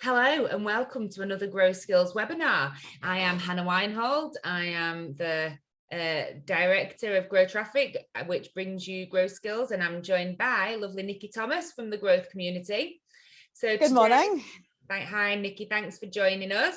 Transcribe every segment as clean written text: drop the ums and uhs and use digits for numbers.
Hello and welcome to another Grow Skills webinar. I am Hannah Weinhold. I am the Director of Grow Traffic, which brings you Grow Skills, and I'm joined by lovely Nikki Thomas from the Growth Community. So good morning. Hi Nikki, thanks for joining us.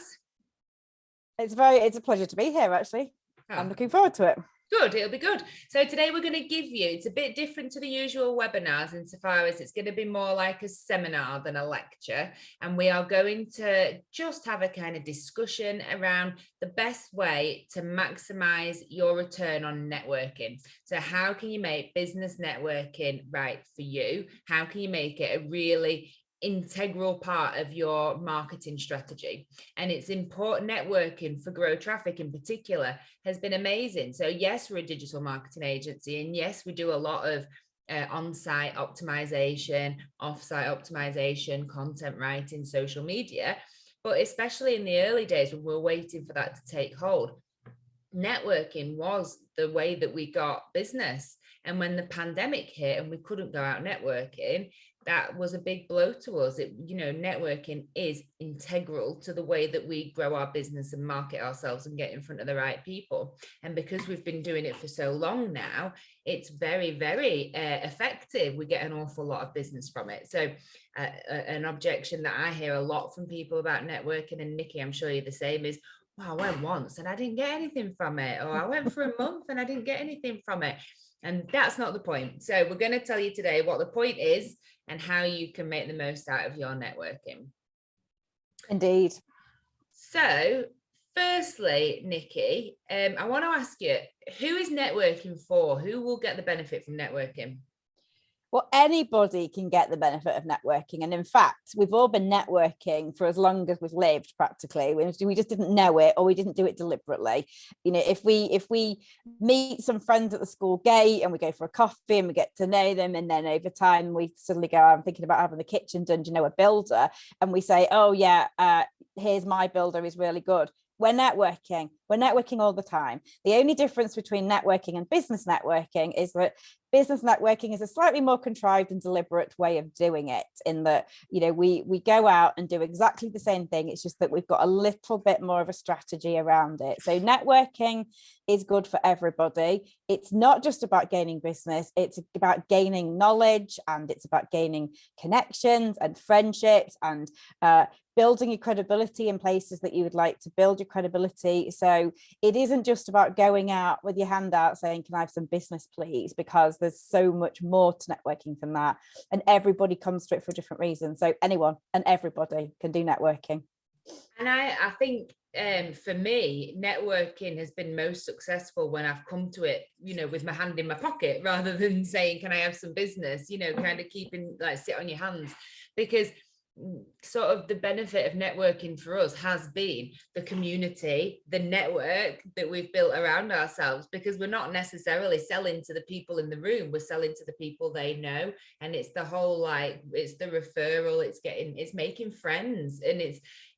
It's a pleasure to be here, actually. I'm looking forward to it. Good, it'll be good. So today we're going to give you, it's a bit different to the usual webinars insofar as it's going to be more like a seminar than a lecture. And we are going to just have a kind of discussion around the best way to maximize your return on networking. So how can you make business networking right for you? How can you make it a really integral part of your marketing strategy? And it's important. Networking for Grow Traffic in particular has been amazing. So yes, we're a digital marketing agency, and yes, we do a lot of on-site optimization, off-site optimization, content writing, social media, but especially in the early days when we were waiting for that to take hold, networking was the way that we got business. And when the pandemic hit and we couldn't go out networking, that was a big blow to us. Networking is integral to the way that we grow our business and market ourselves and get in front of the right people. And because we've been doing it for so long now, it's very, very effective. We get an awful lot of business from it. So an objection that I hear a lot from people about networking, and Nikki, I'm sure you're the same, is, well, I went once and I didn't get anything from it, or I went for a month and I didn't get anything from it. And that's not the point. So we're going to tell you today what the point is and how you can make the most out of your networking. Indeed. So firstly, Nikki, I want to ask you, who is networking for? Who will get the benefit from networking? Well, anybody can get the benefit of networking. And in fact, we've all been networking for as long as we've lived, practically. We just didn't know it, or we didn't do it deliberately. You know, if we meet some friends at the school gate and we go for a coffee and we get to know them, and then over time we suddenly go, I'm thinking about having the kitchen done, do you know a builder? And we say, oh yeah, here's my builder, he's really good. We're networking all the time. The only difference between networking and business networking is that business networking is a slightly more contrived and deliberate way of doing it, in that, you know, we go out and do exactly the same thing. It's just that we've got a little bit more of a strategy around it. So networking is good for everybody. It's not just about gaining business, it's about gaining knowledge, and it's about gaining connections and friendships, and building your credibility in places that you would like to build your credibility. So it isn't just about going out with your hand out saying, can I have some business, please? Because there's so much more to networking than that. And everybody comes to it for a different reason. So anyone and everybody can do networking. And I think for me, networking has been most successful when I've come to it, you know, with my hand in my pocket, rather than saying, can I have some business, you know, kind of keeping, like, sit on your hands. Because sort of the benefit of networking for us has been the community, the network that we've built around ourselves, because we're not necessarily selling to the people in the room, we're selling to the people they know. And it's the whole, like, it's the referral, it's making friends, and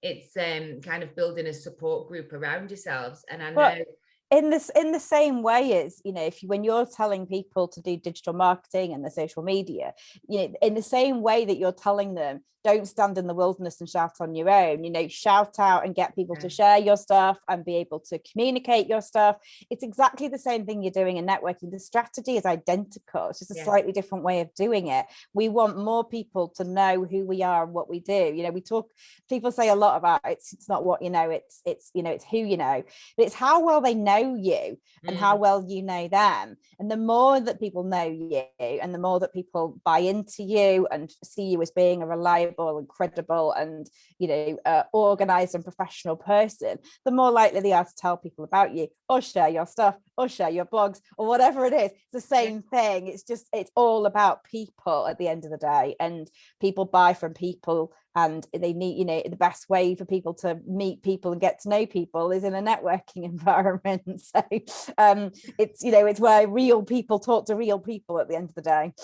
it's kind of building a support group around yourselves. And I know in the same way as, you know, when you're telling people to do digital marketing and the social media, you know, in the same way that you're telling them, don't stand in the wilderness and shout on your own, you know, shout out and get people to share your stuff and be able to communicate your stuff. It's exactly the same thing you're doing in networking. The strategy is identical. It's just a slightly different way of doing it. We want more people to know who we are and what we do. You know, people say a lot about it's not what you know, it's you know, it's who you know, but it's how well they know you and how well you know them. And the more that people know you, and the more that people buy into you and see you as being a reliable and credible and, you know, organized and professional person, the more likely they are to tell people about you, or share your stuff, or share your blogs, or whatever it is. It's the same thing. It's all about people at the end of the day, and people buy from people, and they need, you know, the best way for people to meet people and get to know people is in a networking environment. So it's, you know, it's where real people talk to real people at the end of the day.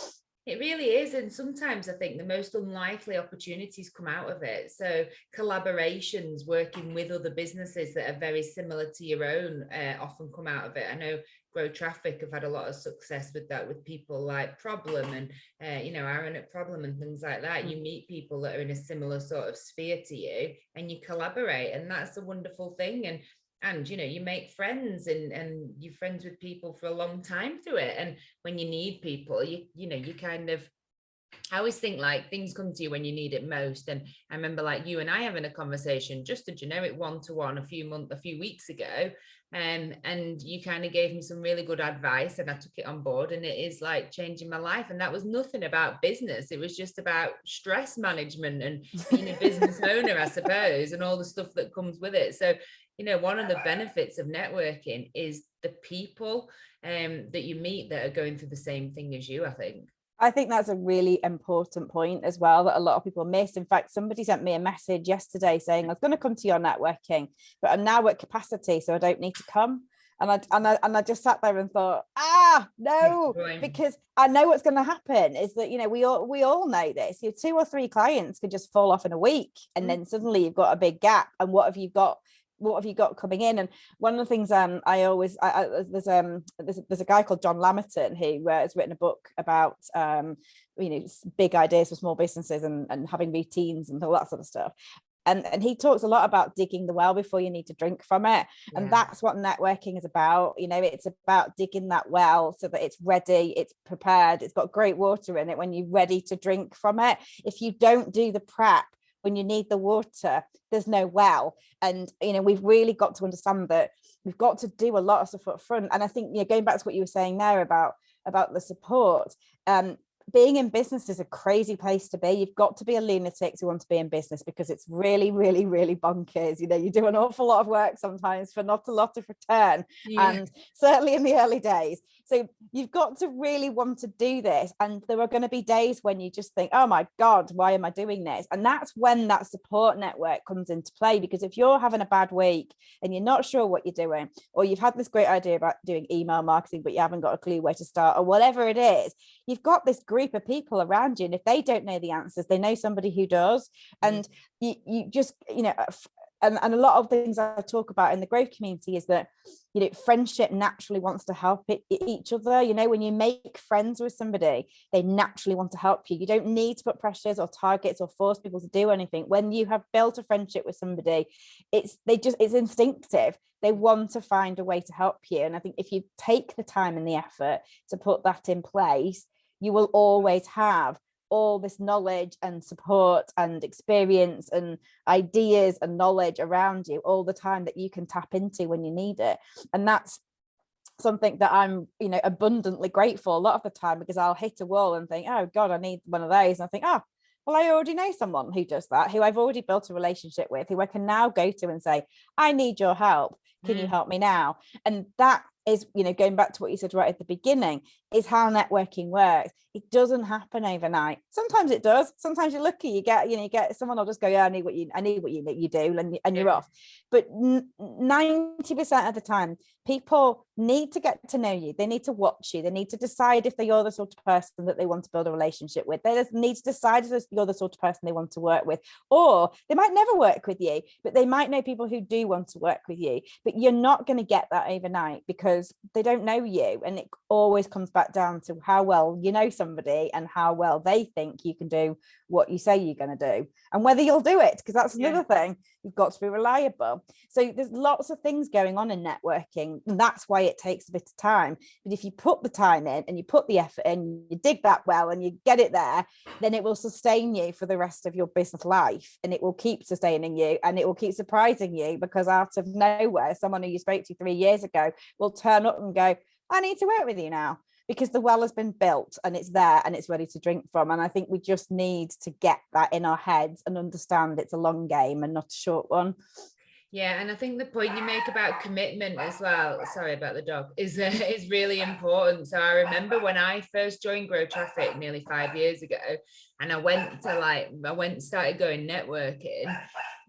It really is. And sometimes I think the most unlikely opportunities come out of it. So collaborations, working with other businesses that are very similar to your own, often come out of it. I know Grow Traffic have had a lot of success with that, with people like Problem and Aaron at Problem and things like that. You meet people that are in a similar sort of sphere to you, and you collaborate, and that's a wonderful thing. And you make friends, and you're friends with people for a long time through it. And when you need people, you kind of, I always think like things come to you when you need it most. And I remember like you and I having a conversation, just a generic one-to-one a few weeks ago. And you kind of gave me some really good advice, and I took it on board, and it is like changing my life. And that was nothing about business. It was just about stress management and being a business owner, I suppose, and all the stuff that comes with it. So, one of the benefits of networking is the people that you meet that are going through the same thing as you, I think. I think that's a really important point as well that a lot of people miss. In fact, somebody sent me a message yesterday saying, I was going to come to your networking, but I'm now at capacity, so I don't need to come. And I just sat there and thought, no, because I know what's going to happen is that, we all know this. 2 or 3 clients could just fall off in a week, and then suddenly you've got a big gap. And what have you got coming in? And one of the things there's a guy called John Lamerton who has written a book about big ideas for small businesses and having routines and all that sort of stuff. And he talks a lot about digging the well before you need to drink from it. Yeah. And that's what networking is about. It's about digging that well so that it's ready, it's prepared, it's got great water in it when you're ready to drink from it. If you don't do the prep when you need the water, there's no well. And we've really got to understand that we've got to do a lot of stuff up front. And I think going back to what you were saying there about the support, being in business is a crazy place to be. You've got to be a lunatic to want to be in business, because it's really, really, really bonkers. You do an awful lot of work sometimes for not a lot of return, and certainly in the early days. So you've got to really want to do this. And there are going to be days when you just think, oh my God, why am I doing this? And that's when that support network comes into play, because if you're having a bad week and you're not sure what you're doing, or you've had this great idea about doing email marketing, but you haven't got a clue where to start, or whatever it is, you've got this group of people around you. And if they don't know the answers, they know somebody who does. And you just, and a lot of things I talk about in the growth community is that, friendship naturally wants to help each other. When you make friends with somebody, they naturally want to help you. You don't need to put pressures or targets or force people to do anything. When you have built a friendship with somebody, it's instinctive. They want to find a way to help you. And I think if you take the time and the effort to put that in place, you will always have all this knowledge and support and experience and ideas and knowledge around you all the time that you can tap into when you need it. And that's something that I'm, abundantly grateful a lot of the time, because I'll hit a wall and think, oh God, I need one of those. And I think, well, I already know someone who does that, who I've already built a relationship with, who I can now go to and say, I need your help. Can you help me now? And that is, going back to what you said right at the beginning, is how networking works. It doesn't happen overnight. Sometimes it does. Sometimes you're lucky. You get someone will just go, yeah, I need what you do, and you're off. But 90% of the time, people need to get to know you. They need to watch you. They need to decide if you're the sort of person that they want to build a relationship with. They just need to decide if you're the sort of person they want to work with. Or they might never work with you, but they might know people who do want to work with you. But you're not going to get that overnight, because they don't know you. And it always comes back down to how well you know somebody and how well they think you can do what you say you're going to do, and whether you'll do it, because that's another thing. You've got to be reliable. So there's lots of things going on in networking, and that's why it takes a bit of time. But if you put the time in and you put the effort in, you dig that well and you get it there, then it will sustain you for the rest of your business life, and it will keep sustaining you, and it will keep surprising you, because out of nowhere, someone who you spoke to 3 years ago will turn up and go, I need to work with you now, because the well has been built and it's there and it's ready to drink from. And I think we just need to get that in our heads and understand it's a long game and not a short one. Yeah, and I think the point you make about commitment as well, sorry about the dog, is really important. So I remember when I first joined Grow Traffic nearly 5 years ago, and I started going networking,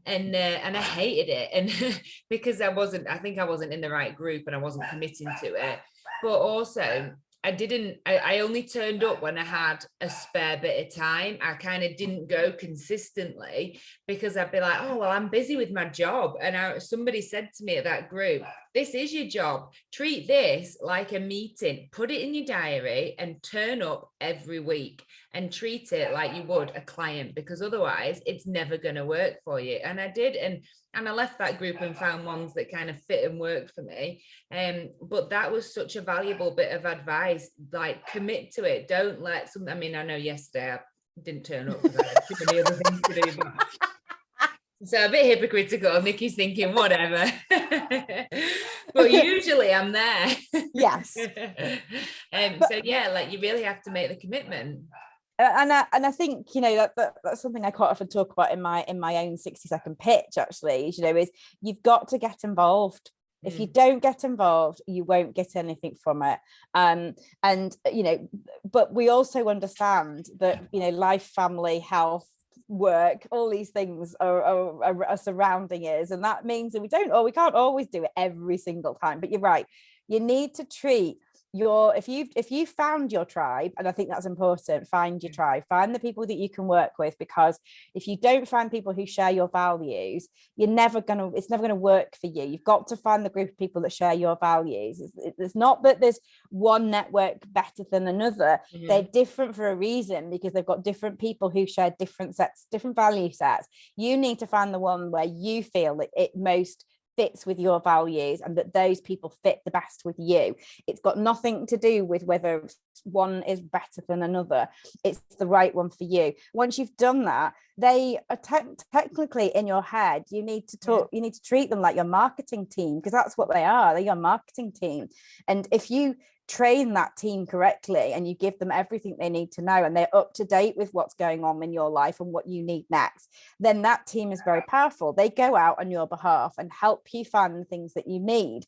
and I hated it, and because I think I wasn't in the right group and I wasn't committing to it. But also, I only turned up when I had a spare bit of time. I kind of didn't go consistently because I'd be like, oh, well, I'm busy with my job. And somebody said to me at that group, this is your job. Treat this like a meeting, put it in your diary and turn up every week and treat it like you would a client, because otherwise it's never going to work for you. And I did. And I left that group and found ones that kind of fit and worked for me. But that was such a valuable bit of advice. Like, commit to it. Don't let some. I mean, I know yesterday I didn't turn up because I had too many other things to do. So a bit hypocritical. Nikki's thinking whatever, but usually I'm there. Yes. So yeah, like you really have to make the commitment. And I think, you know, that's something I quite often talk about in my own 60-second pitch, actually, you know, is you've got to get involved. If you don't get involved, you won't get anything from it. And, you know, but we also understand that, you know, life, family, health, work, all these things are surrounding us. And that means that we can't always do it every single time. But you're right. You need to treat if you found your tribe, and I think that's important, find your tribe, find the people that you can work with, because if you don't find people who share your values, it's never going to work for you. You've got to find the group of people that share your values. It's not that there's one network better than another. Mm-hmm. They're different for a reason, because they've got different people who share different value sets. You need to find the one where you feel that it most fits with your values and that those people fit the best with you. It's got nothing to do with whether one is better than another. It's the right one for you. Once you've done that, they are technically in your head. You need to treat them like your marketing team, because that's what they are. They're your marketing team. And if you train that team correctly and you give them everything they need to know, and they're up to date with what's going on in your life and what you need next, then that team is very powerful. They go out on your behalf and help you find the things that you need.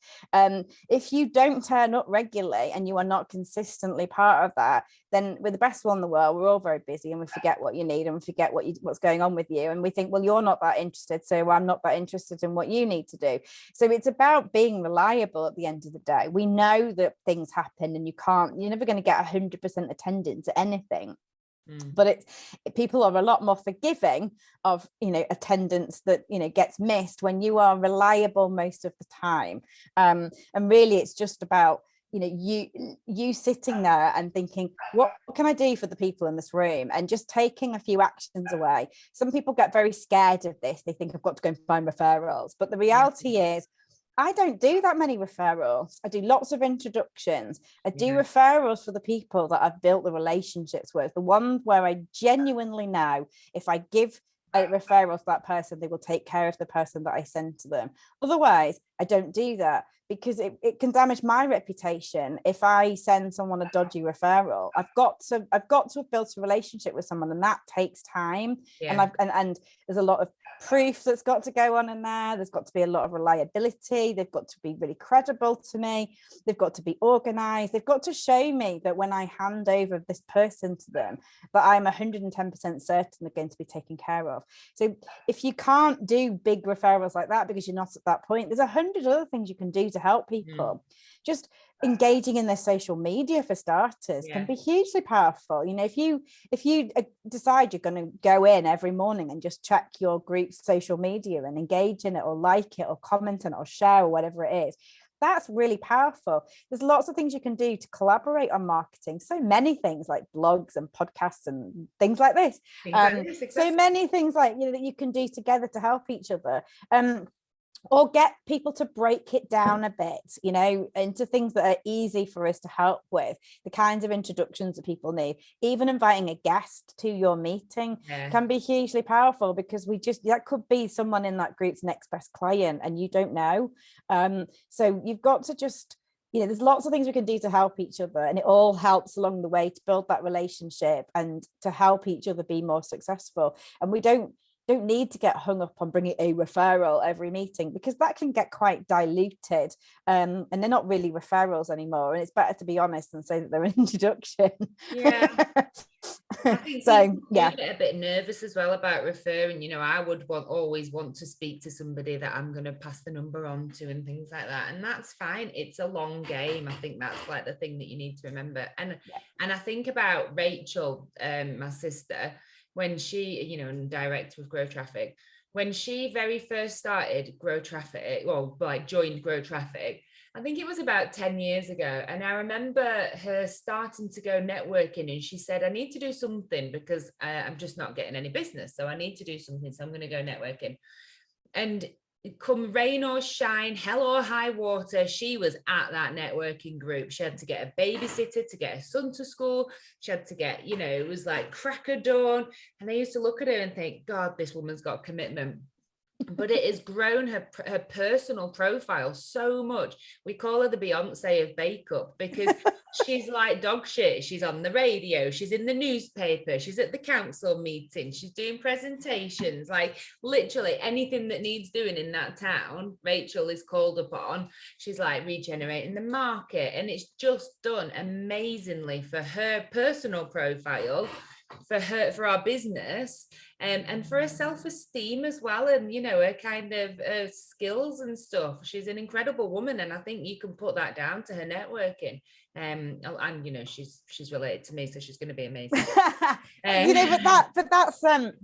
If you don't turn up regularly and you are not consistently part of that, then we're the best one in the world. We're all very busy and we forget what you need and we forget what's going on with you. And we think, well, you're not that interested, so I'm not that interested in what you need to do. So it's about being reliable at the end of the day. We know that things happen and you're never going to get 100% attendance at anything. But people are a lot more forgiving of, you know, attendance that, you know, gets missed when you are reliable most of the time. And really it's just about, you know, you sitting there and thinking, what can I do for the people in this room, and just taking a few actions away. Some people get very scared of this. They think I've got to go and find referrals, but the reality is I don't do that many referrals. I do lots of introductions. I do referrals for the people that I've built the relationships with, the ones where I genuinely know if I give a referral to that person, they will take care of the person that I send to them. Otherwise, I don't do that, because it can damage my reputation if I send someone a dodgy referral. I've got to have built a relationship with someone, and that takes time. Yeah. And there's a lot of proof that's got to go on in there. There's got to be a lot of reliability. They've got to be really credible to me. They've got to be organized. They've got to show me that when I hand over this person to them, that I'm 110% certain they're going to be taken care of. So if you can't do big referrals like that because you're not at that point, there's 100 other things you can do to help people. Just engaging in their social media, for starters, can be hugely powerful. You know, if you decide you're going to go in every morning and just check your group's social media and engage in it, or like it, or comment on it, or share, or whatever it is, that's really powerful. There's lots of things you can do to collaborate on marketing. So many things like blogs and podcasts and things like this. So many things, like, you know, that you can do together to help each other. Or get people to break it down a bit, you know, into things that are easy for us to help with, the kinds of introductions that people need. Even inviting a guest to your meeting can be hugely powerful, because that could be someone in that group's next best client and you don't know. So you've got to just, you know, there's lots of things we can do to help each other, and it all helps along the way to build that relationship and to help each other be more successful. And we don't don't need to get hung up on bringing a referral every meeting, because that can get quite diluted, and they're not really referrals anymore, and it's better to be honest and say that they're an introduction. Yeah. I think So yeah, get a bit nervous as well about referring. I would always want to speak to somebody that I'm going to pass the number on to and things like that, and that's fine. It's a long game. I think that's like the thing that you need to remember. And I think about Rachel, my sister, when she, and director of Grow Traffic, when she very first started Grow Traffic, well, like joined Grow Traffic, I think it was about 10 years ago. And I remember her starting to go networking, and she said, I need to do something because I'm just not getting any business. So I need to do something. So I'm going to go networking. And come rain or shine, hell or high water, she was at that networking group. She had to get a babysitter to get her son to school. She had to get, it was like crack of dawn. And I used to look at her and think, God, this woman's got commitment. But it has grown her personal profile so much. We call her the Beyonce of Bake-Up, because she's like dog shit. She's on the radio, she's in the newspaper, she's at the council meeting, she's doing presentations, like literally anything that needs doing in that town, Rachel is called upon. She's like regenerating the market, and it's just done amazingly for her personal profile, for our business, and for her self-esteem as well, and her kind of skills and stuff. She's an incredible woman, and I think you can put that down to her networking. And she's related to me, so she's going to be amazing. But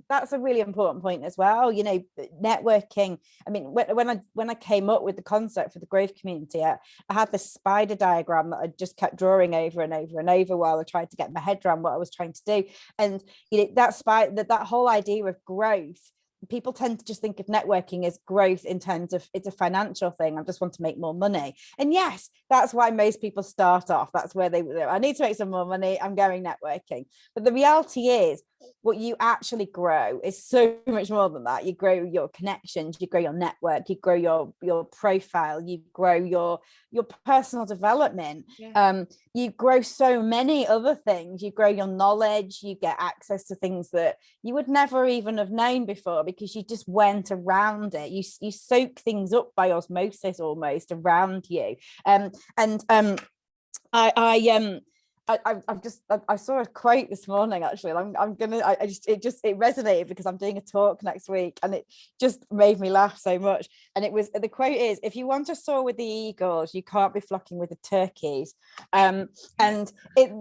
that's a really important point as well. Networking. I mean, when I came up with the concept for the growth community, I had this spider diagram that I just kept drawing over and over and over while I tried to get my head around what I was trying to do. And that whole idea of growth, people tend to just think of networking as growth in terms of it's a financial thing. I just want to make more money. And yes, that's why most people start off. That's where I need to make some more money, I'm going networking. But the reality is, what you actually grow is so much more than that. You grow your connections, you grow your network, you grow your profile, you grow your personal development. You grow so many other things. You grow your knowledge, you get access to things that you would never even have known before, because you just went around it. You soak things up by osmosis almost around you. I saw a quote this morning actually, and it resonated because I'm doing a talk next week, and it just made me laugh so much. And the quote is, if you want to soar with the eagles, you can't be flocking with the turkeys. And it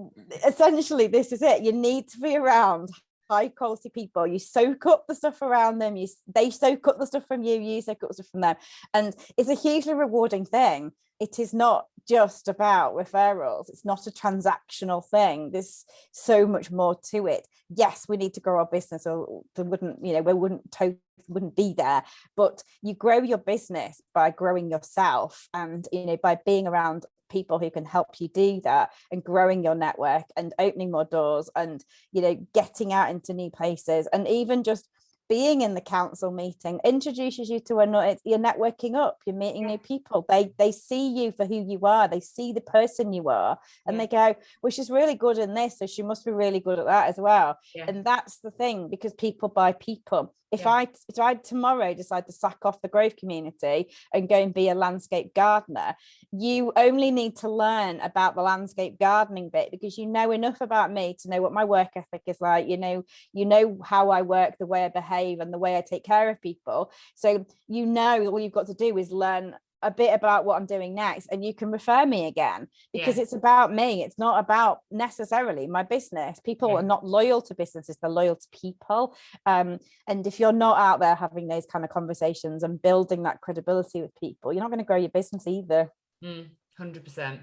essentially, this is it. You need to be around high quality people. You soak up the stuff around them, they soak up the stuff from you soak up the stuff from them, and it's a hugely rewarding thing. It is not just about referrals. It's not a transactional thing. There's so much more to it. Yes, we need to grow our business, or we wouldn't be there. But you grow your business by growing yourself, and by being around people who can help you do that, and growing your network and opening more doors, and getting out into new places, and even just being in the council meeting introduces you to you're networking up, you're meeting new people. They see you for who you are, they see the person you are, and they go, well, she's really good in this, so she must be really good at that as well. And that's the thing, because people buy people. If I tomorrow decide to sack off the growth community and go and be a landscape gardener, you only need to learn about the landscape gardening bit, because you know enough about me to know what my work ethic is like. You know how I work, the way I behave, and the way I take care of people. So all you've got to do is learn a bit about what I'm doing next, and you can refer me again, because it's about me. It's not about necessarily my business. People are not loyal to businesses, they're loyal to people. And if you're not out there having those kind of conversations and building that credibility with people, you're not going to grow your business either. 100%.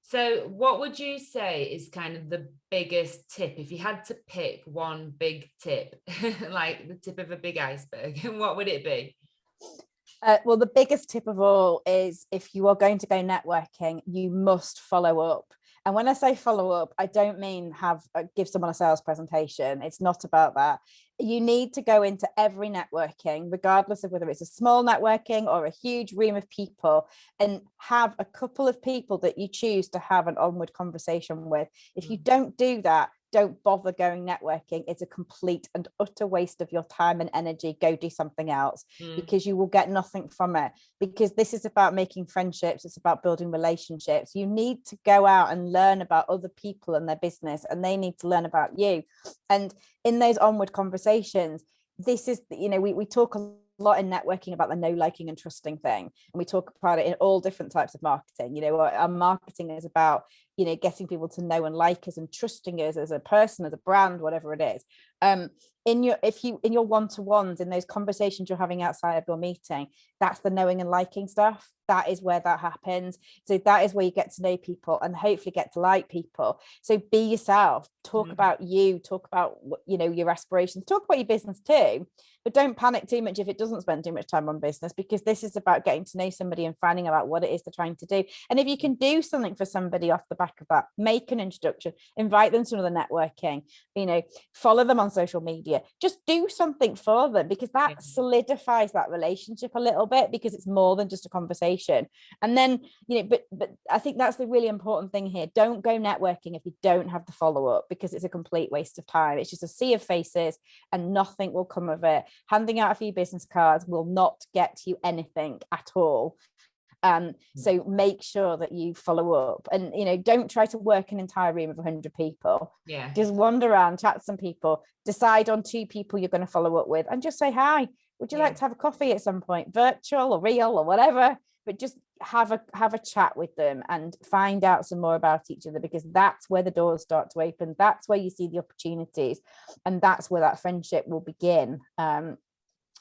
So what would you say is kind of the biggest tip, if you had to pick one big tip, like the tip of a big iceberg, what would it be? Well, the biggest tip of all is, if you are going to go networking, you must follow up. And when I say follow up, I don't mean give someone a sales presentation. It's not about that. You need to go into every networking, regardless of whether it's a small networking or a huge room of people, and have a couple of people that you choose to have an onward conversation with. If you don't do that, don't bother going networking. It's a complete and utter waste of your time and energy. Go do something else, because you will get nothing from it, because this is about making friendships. It's about building relationships. You need to go out and learn about other people and their business, and they need to learn about you. And in those onward conversations, this is, you know, we talk a lot in networking about the know, liking and trusting thing, and we talk about it in all different types of marketing. You know, our marketing is about, you know, getting people to know and like us and trusting us as a person, as a brand, whatever it is. In your one-to-ones, in those conversations you're having outside of your meeting, that's the knowing and liking stuff. That is where that happens. So that is where you get to know people and hopefully get to like people. So be yourself, talk about you, talk about, you know, your aspirations, talk about your business too, but don't panic too much if it doesn't spend too much time on business, because this is about getting to know somebody and finding out what it is they're trying to do. And if you can do something for somebody off the back of that, make an introduction, invite them to another networking, you know, follow them on social media, just do something for them, because that solidifies that relationship a little bit, because it's more than just a conversation. And then, you know, but I think that's the really important thing here. Don't go networking if you don't have the follow-up, because it's a complete waste of time. It's just a sea of faces and nothing will come of it. Handing out a few business cards will not get you anything at all. So make sure that you follow up, and, you know, don't try to work an entire room of 100 people. Just wander around, chat to some people, decide on 2 people you're going to follow up with, and just say hi. Would you like to have a coffee at some point, virtual or real or whatever? But just have a chat with them and find out some more about each other, because that's where the doors start to open. That's where you see the opportunities, and that's where that friendship will begin.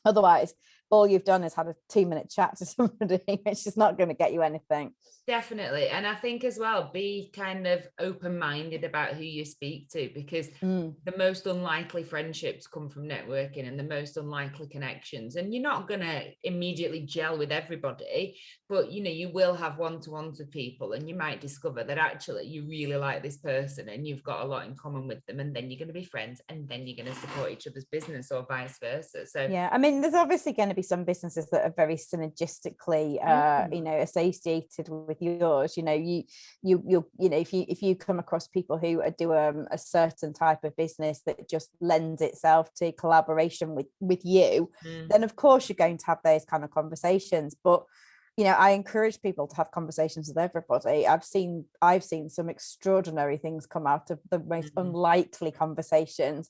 Otherwise, all you've done is had a 2-minute chat to somebody. It's just not going to get you anything. Definitely. And I think as well, be kind of open-minded about who you speak to, because the most unlikely friendships come from networking, and the most unlikely connections. And you're not going to immediately gel with everybody, but, you know, you will have one-to-ones with people, and you might discover that actually you really like this person and you've got a lot in common with them, and then you're going to be friends, and then you're going to support each other's business, or vice versa. So yeah, I mean, there's obviously going to be some businesses that are very synergistically you know, associated with yours. You know, you know, if you come across people who do a certain type of business that just lends itself to collaboration with you, then of course you're going to have those kind of conversations. But, you know, I encourage people to have conversations with everybody. I've seen some extraordinary things come out of the most unlikely conversations,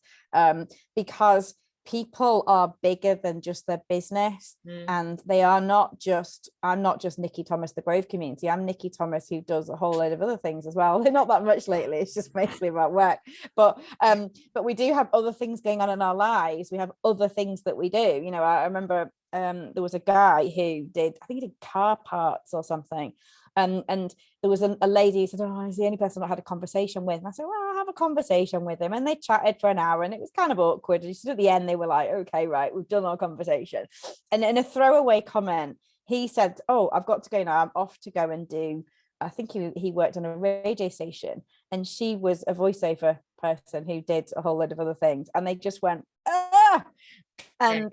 because people are bigger than just their business, and they are not just, I'm not just Nikki Thomas, the Grove community. I'm Nikki Thomas, who does a whole load of other things as well. They're not that much lately, it's just mostly about work, but we do have other things going on in our lives. We have other things that we do. You know, I remember there was a guy who did, I think he did car parts or something, and there was a lady who said, oh, he's the only person I had a conversation with. And I said, well, I'll have a conversation with him. And they chatted for an hour, and it was kind of awkward. And at the end, they were like, okay, right, we've done our conversation. And in a throwaway comment, he said, oh, I've got to go now. I'm off to go and do, I think he worked on a radio station, and she was a voiceover person who did a whole load of other things. And they just went, ah! And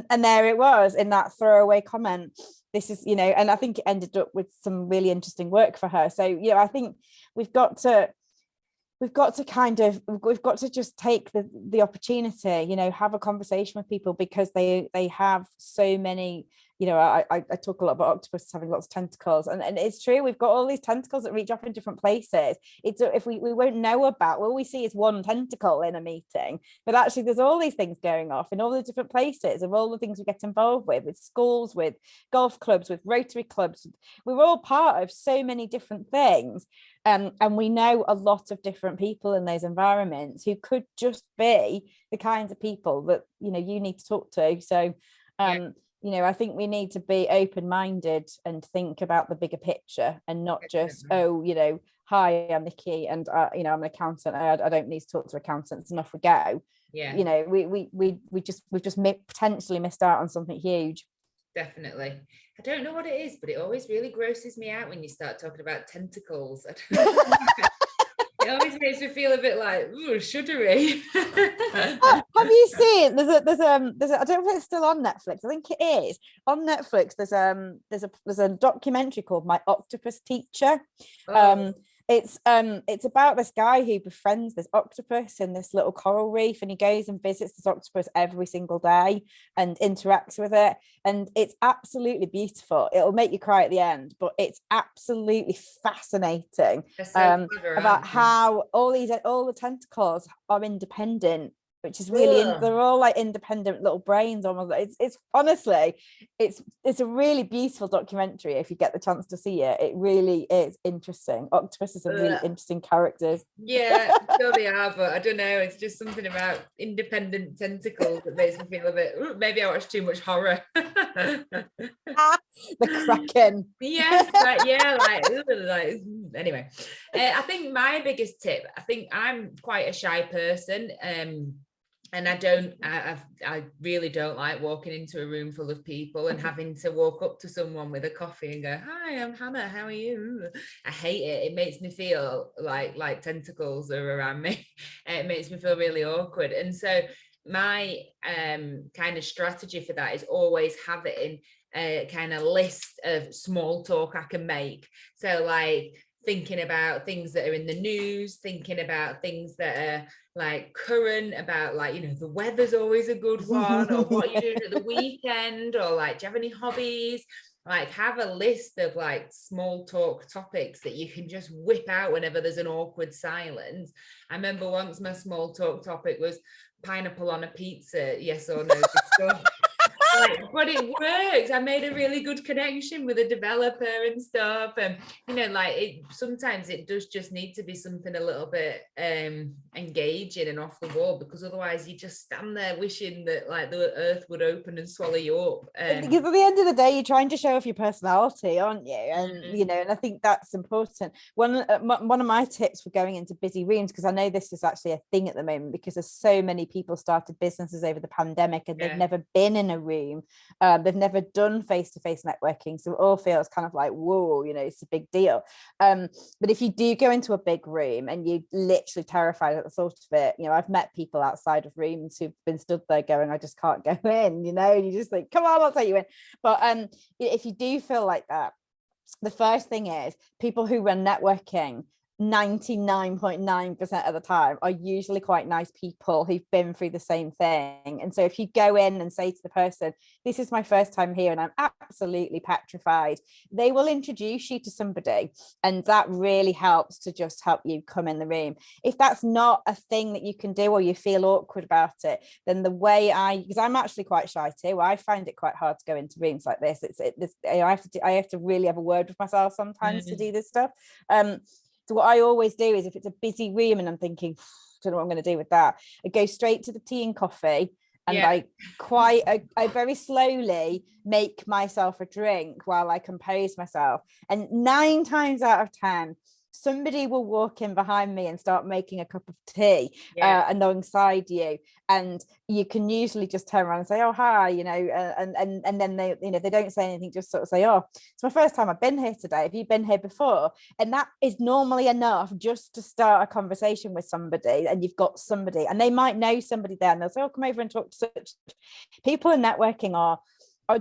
there it was in that throwaway comment. This is, you know, and I think it ended up with some really interesting work for her. So, you know, I think we've got to just take the opportunity, you know, have a conversation with people, because they have so many, you know, I talk a lot about octopuses having lots of tentacles, and it's true, we've got all these tentacles that reach off in different places. It's, if we won't know about, well, we see is one tentacle in a meeting, but actually there's all these things going off in all the different places, of all the things we get involved with schools, with golf clubs, with Rotary clubs. We're all part of so many different things. And we know a lot of different people in those environments who could just be the kinds of people that, you know, you need to talk to. So, you know, I think we need to be open-minded and think about the bigger picture, and not just, oh, you know, hi, I'm Nikki, and you know, I'm an accountant. I don't need to talk to accountants, and off we go. Yeah, you know, we've just potentially missed out on something huge. Definitely. I don't know what it is, but it always really grosses me out when you start talking about tentacles. It always makes me feel a bit like, ooh, shuddery. Have you seen? There's a. I don't know if it's still on Netflix. I think it is on Netflix. There's a documentary called My Octopus Teacher. It's about this guy who befriends this octopus in this little coral reef, and he goes and visits this octopus every single day and interacts with it. And it's absolutely beautiful. It'll make you cry at the end, but it's absolutely fascinating. They're so clever, About aren't they? how all the tentacles are independent, which is Ugh. they're all like independent little brains almost. It's honestly, it's a really beautiful documentary. If you get the chance to see it, it really is interesting. Octopuses are really Ugh. interesting characters. Yeah, sure they are, but I don't know. It's just something about independent tentacles that makes me feel a bit. "Ooh, maybe I watch too much horror." The Kraken. Yes, like yeah, like anyway. I think my biggest tip. I think I'm quite a shy person, and I really don't like walking into a room full of people and having to walk up to someone with a coffee and go, "Hi, I'm Hannah. How are you?" I hate it. It makes me feel like tentacles are around me. It makes me feel really awkward. And so my kind of strategy for that is always having a kind of list of small talk I can make. So like thinking about things that are in the news, thinking about things that are like current, about like, the weather's always a good one, or what you're doing at the weekend, or like, do you have any hobbies? Like have a list of like small talk topics that you can just whip out whenever there's an awkward silence. I remember once my small talk topic was pineapple on a pizza, yes or no. But it works. I made a really good connection with a developer and stuff, and sometimes it does just need to be something a little bit engaging and off the wall, because otherwise you just stand there wishing that like the earth would open and swallow you up. Because at the end of the day, you're trying to show off your personality, aren't you? And and I think that's important. One of my tips for going into busy rooms, because I know this is actually a thing at the moment, because there's so many people started businesses over the pandemic and they've never been in a room, they've never done face-to-face networking, so it all feels kind of like, whoa, it's a big deal. But if you do go into a big room and you're literally terrified at the thought of it, I've met people outside of rooms who've been stood there going, I just can't go in, and you just think, come on, I'll take you in. But if you do feel like that, the first thing is, people who run networking 99.9% of the time are usually quite nice people who've been through the same thing. And so if you go in and say to the person, this is my first time here and I'm absolutely petrified, they will introduce you to somebody, and that really helps to just help you come in the room. If that's not a thing that you can do, or you feel awkward about it, then the way because I'm actually quite shy too, I find it quite hard to go into rooms like this. I have to really have a word with myself sometimes to do this stuff. So what I always do is, if it's a busy room and I'm thinking, I don't know what I'm going to do with that, I go straight to the tea and coffee, and I very slowly make myself a drink while I compose myself. And 9 times out of 10, somebody will walk in behind me and start making a cup of tea alongside you, and you can usually just turn around and say, oh hi, and then they they don't say anything, just sort of say, oh, it's my first time I've been here today, have you been here before? And that is normally enough just to start a conversation with somebody, and you've got somebody, and they might know somebody there, and they'll say, oh, come over and talk to such. People in networking are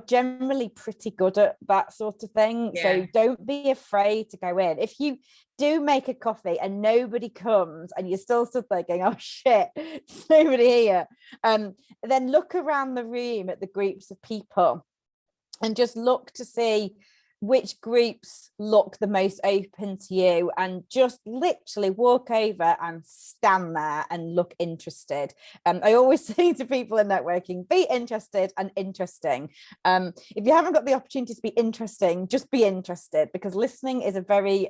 generally pretty good at that sort of thing. So don't be afraid to go in. If you do make a coffee and nobody comes and you're still stood there going, oh shit, there's nobody here, then look around the room at the groups of people and just look to see which groups look the most open to you, and just literally walk over and stand there and look interested. I always say to people in networking, be interested and interesting. If you haven't got the opportunity to be interesting, just be interested, because listening is a very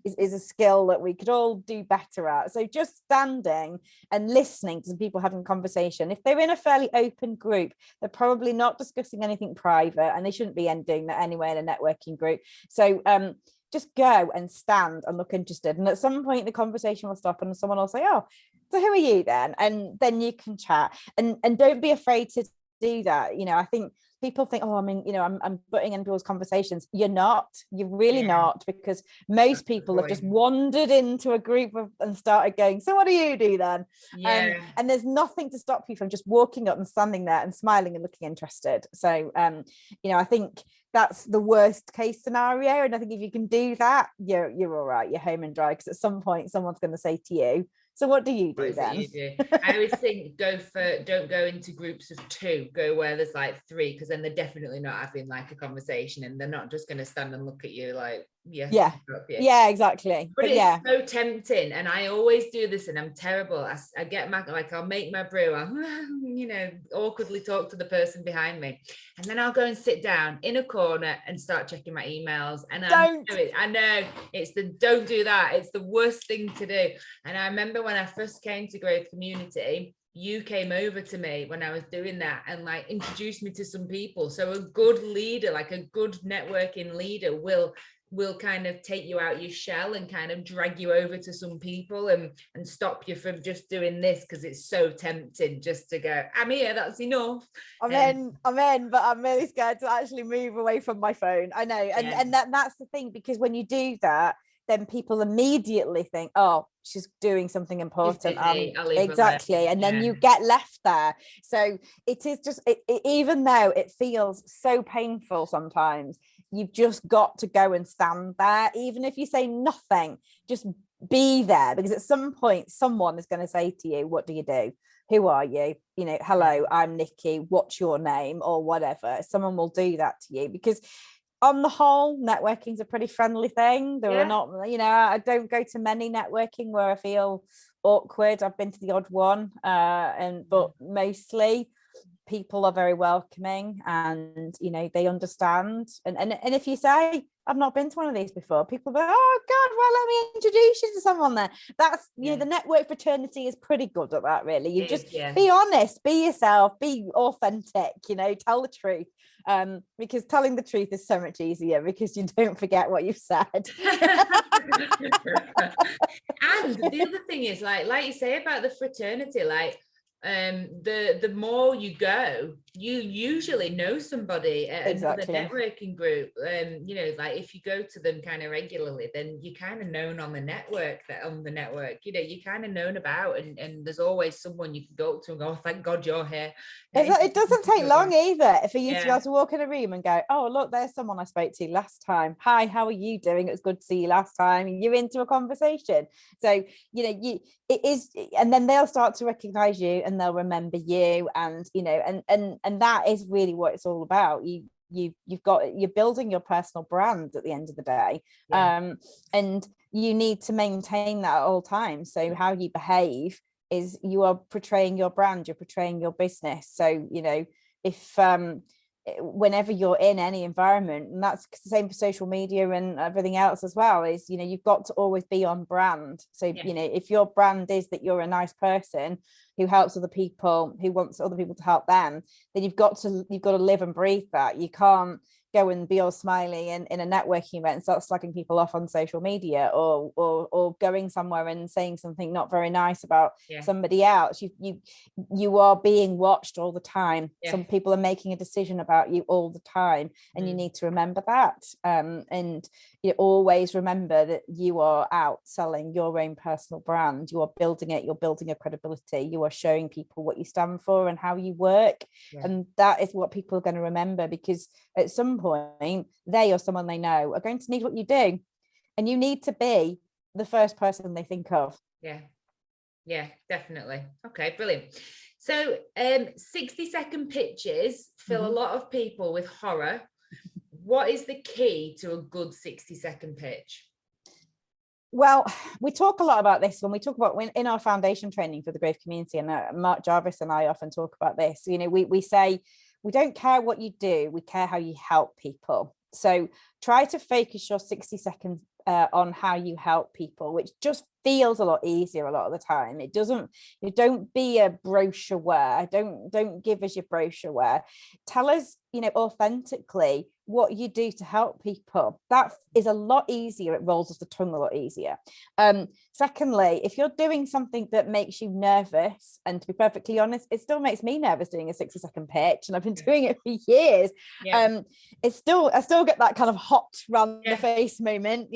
is a skill that we could all do better at. So just standing and listening to people having conversation. If they're in a fairly open group, they're probably not discussing anything private, and they shouldn't be doing that anyway in a networking group. So just go and stand and look interested, and at some point the conversation will stop and someone will say, oh, so who are you then? And then you can chat, and don't be afraid to do that. I think people think, oh, I mean, I'm butting in people's conversations. You're not. You're really not, because most people have just wandered into a group and started going, so what do you do then? And there's nothing to stop you from just walking up and standing there and smiling and looking interested. So I think that's the worst case scenario, and I think if you can do that, you're all right, you're home and dry, because at some point someone's going to say to you, so what do you do then? I always think don't go into groups of 2, go where there's like 3, because then they're definitely not having like a conversation, and they're not just going to stand and look at you like, yeah, exactly. But it's so tempting, and I always do this, and I'm terrible. I get my, like, I'll make my brew, I'll awkwardly talk to the person behind me, and then I'll go and sit down in a corner and start checking my emails. And I know don't do that. It's the worst thing to do. And I remember when I first came to Growth Community, you came over to me when I was doing that and like introduced me to some people. So a good leader, like a good networking leader, will kind of take you out your shell and kind of drag you over to some people and stop you from just doing this, because it's so tempting just to go, I'm here, that's enough. I'm in, but I'm really scared to actually move away from my phone. I know. And that's the thing, because when you do that, then people immediately think, oh, she's doing something important. Exactly. And then you get left there. So it is just, even though it feels so painful sometimes, you've just got to go and stand there. Even if you say nothing, just be there, because at some point someone is going to say to you, what do you do? Who are you? Hello, I'm Nikki. What's your name? Or whatever. Someone will do that to you, because on the whole, networking is a pretty friendly thing. There are not, I don't go to many networking where I feel awkward. I've been to the odd one, but mostly people are very welcoming, and they understand. And if you say, I've not been to one of these before, people go, oh God, well, let me introduce you to someone there. That's the network fraternity is pretty good at that, really. You just be honest, be yourself, be authentic, tell the truth. Because telling the truth is so much easier, because you don't forget what you've said. And the other thing is, like you say about the fraternity, like the more you go, you usually know somebody at another networking group. Like if you go to them kind of regularly, then you're kind of known on the network, you're kind of known about, and there's always someone you can go up to and go, oh, thank God you're here. It doesn't take long either for you to be able to walk in a room and go, oh look, there's someone I spoke to last time. Hi, how are you doing? It was good to see you last time. You're into a conversation. So it is, and then they'll start to recognize you and they'll remember you, and and that is really what it's all about. You're building your personal brand at the end of the day, and you need to maintain that at all times. So how you behave is, you are portraying your brand, you're portraying your business. So if whenever you're in any environment, and that's the same for social media and everything else as well, is you've got to always be on brand. So if your brand is that you're a nice person who helps other people, who wants other people to help them, then you've got to live and breathe that. You can't go and be all smiley in a networking event and start slagging people off on social media, or going somewhere and saying something not very nice about somebody else. You are being watched all the time. Some people are making a decision about you all the time, and you need to remember that. And you always remember that you are out selling your own personal brand. You are building it. You're building a credibility. You are showing people what you stand for and how you work. And that is what people are going to remember, because at some point they or someone they know are going to need what you do, and you need to be the first person they think of. Yeah, definitely. Okay, brilliant. So 60-second pitches fill a lot of people with horror. What is the key to a good 60-second pitch? Well, we talk a lot about this when we talk about in our foundation training for the Growth Community, and Mark Jarvis and I often talk about this. We say, we don't care what you do, we care how you help people. So try to focus your 60 seconds on how you help people, which just feels a lot easier a lot of the time. It doesn't, you don't be a brochureware. Don't give us your brochureware. Tell us, authentically what you do to help people. That is a lot easier. It rolls off the tongue a lot easier. Secondly, if you're doing something that makes you nervous, and to be perfectly honest, it still makes me nervous doing a 60-second pitch, and I've been doing it for years. I still get that kind of hot round the face moment,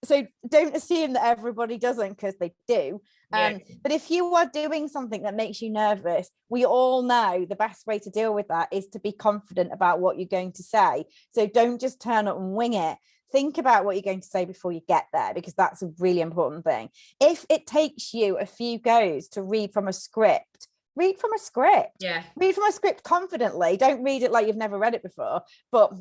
so don't assume that everybody doesn't, because they do. But if you are doing something that makes you nervous, we all know the best way to deal with that is to be confident about what you're going to say. So don't just turn up and wing it. Think about what you're going to say before you get there, because that's a really important thing. If it takes you a few goes to read from a script, read from a script. Read from a script confidently. Don't read it like you've never read it before. But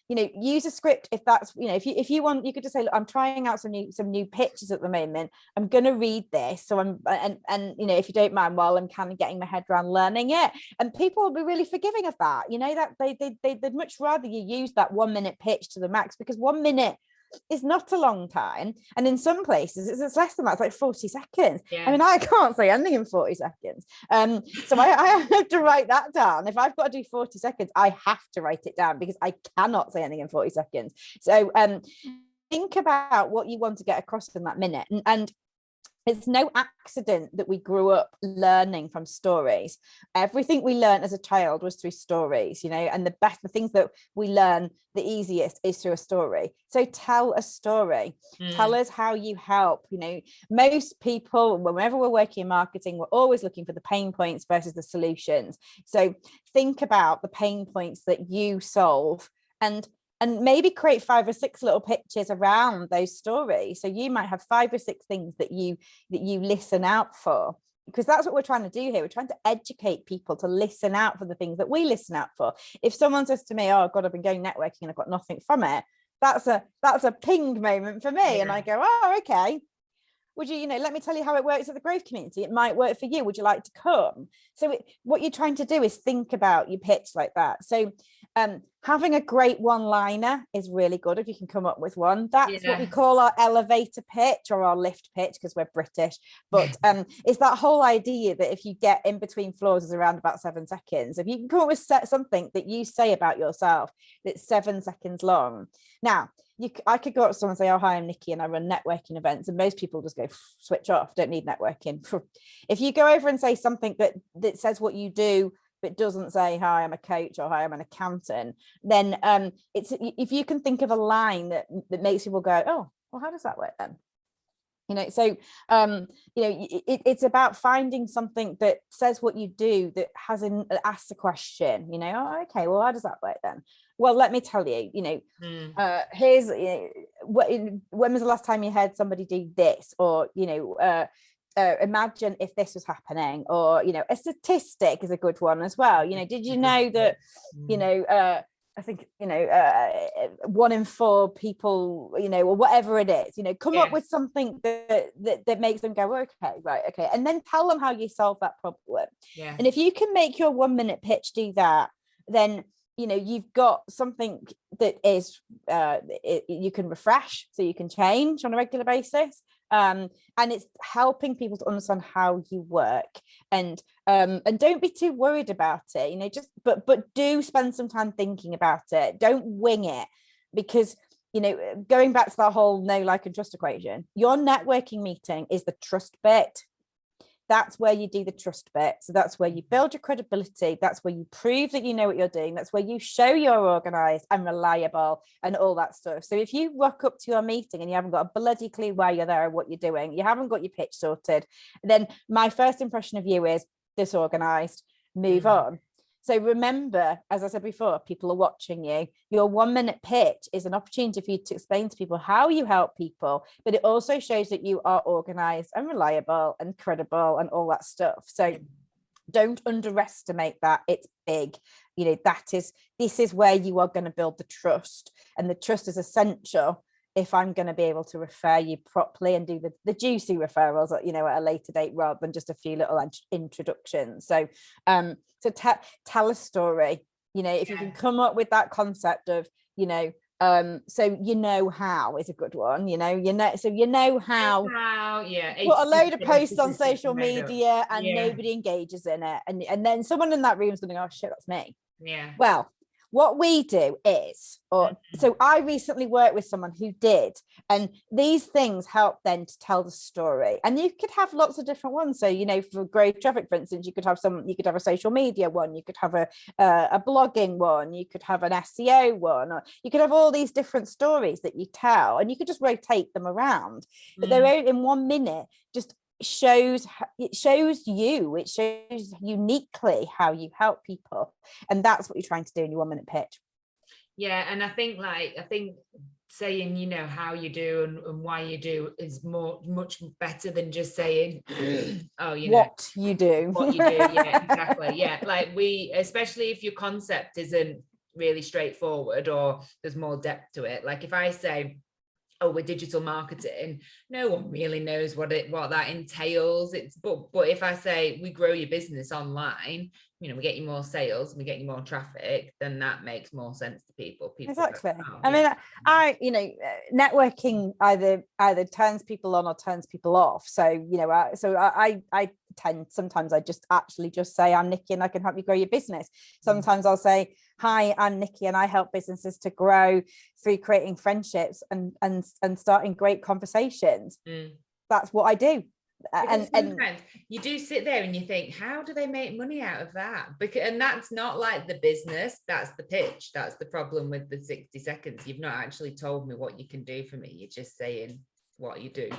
use a script if that's, if you want, you could just say, look, I'm trying out some new pitches at the moment. I'm gonna read this. So I'm if you don't mind, while I'm kind of getting my head around learning it. And people will be really forgiving of that. That they'd much rather you use that 1 minute pitch to the max, because 1 minute is not a long time, and in some places it's less than that. It's like 40 seconds. I mean, I can't say anything in 40 seconds, so I have to write that down. If I've got to do 40 seconds, I have to write it down, because I cannot say anything in 40 seconds. So think about what you want to get across in that minute, and it's no accident that we grew up learning from stories. Everything we learned as a child was through stories, and the things that we learn the easiest is through a story. So tell a story. Tell us how you help. Most people, whenever we're working in marketing, we're always looking for the pain points versus the solutions. So think about the pain points that you solve, and maybe create 5 or 6 little pitches around those stories. So you might have 5 or 6 things that you listen out for, because that's what we're trying to do here. We're trying to educate people to listen out for the things that we listen out for. If someone says to me, oh God, I've been going networking and I've got nothing from it, that's a ping moment for me. And I go, oh, okay. Would you, let me tell you how it works at the growth community. It might work for you. Would you like to come? So what you're trying to do is think about your pitch like that. So having a great one-liner is really good if you can come up with one. That's what we call our elevator pitch, or our lift pitch, because we're British. But it's that whole idea that if you get in between floors is around about 7 seconds. If you can come up with something that you say about yourself that's 7 seconds long. Now, I could go up to someone and say, oh, hi, I'm Nikki and I run networking events. And most people just go, switch off, don't need networking. If you go over and say something that says what you do, but doesn't say, hi, I'm a coach, or hi, I'm an accountant, then if you can think of a line that makes people go, oh, well, how does that work then? So it's about finding something that says what you do, that asks a question, oh, okay, well, how does that work then? Well, let me tell you, here's when was the last time you heard somebody do this? Or, imagine if this was happening, or, a statistic is a good one as well. Did you know that, I think, 1 in 4 people, or whatever it is, come up with something that makes them go, okay, right, okay. And then tell them how you solve that problem. And if you can make your 1 minute pitch do that, then you've got something that is you can refresh, so you can change on a regular basis, and it's helping people to understand how you work, and don't be too worried about it, but do spend some time thinking about it. Don't wing it, because going back to that whole know, like, and trust equation, your networking meeting is the trust bit. That's where you do the trust bit. So that's where you build your credibility. That's where you prove that you know what you're doing. That's where you show you're organized and reliable and all that stuff. So if you rock up to your meeting and you haven't got a bloody clue why you're there or what you're doing, you haven't got your pitch sorted, then my first impression of you is disorganized, move on. So remember, as I said before, people are watching you. Your 1 minute pitch is an opportunity for you to explain to people how you help people, but it also shows that you are organized and reliable and credible and all that stuff. So don't underestimate that. It's big. This is where you are going to build the trust, and the trust is essential if I'm going to be able to refer you properly and do the juicy referrals at a later date, rather than just a few little introductions. So tell a story, if you can come up with that concept of So you know how is a good one, so you know how yeah, put a load of posts on statistics social made up. media and Yeah. nobody engages in it, and then someone in that room is going to go, oh shit, that's me. Yeah. Well, what we do is, so I recently worked with someone who did, and these things help then to tell the story. And you could have lots of different ones. So, for growth traffic, for instance, you could have a social media one, you could have a blogging one, you could have an SEO one, or you could have all these different stories that you tell, and you could just rotate them around. But they're in 1 minute, just it shows uniquely how you help people, and that's what you're trying to do in your 1 minute pitch. Yeah, and I think saying how you do and why you do is much better than just saying what you do. Yeah, exactly. Yeah, like especially if your concept isn't really straightforward or there's more depth to it. Like if I say, oh, we're digital marketing, no one really knows what that entails. But if I say we grow your business online, we get you more sales, we get you more traffic, then that makes more sense to people. Exactly. I mean, networking either turns people on or turns people off. So I tend, sometimes I just say, I'm Nikki and I can help you grow your business. Sometimes I'll say, hi, I'm Nikki and I help businesses to grow through creating friendships and starting great conversations. That's what I do. And sometimes you do sit there and you think, how do they make money out of that? And that's not like the business, that's the pitch. That's the problem with the 60 seconds. You've not actually told me what you can do for me. You're just saying what you do.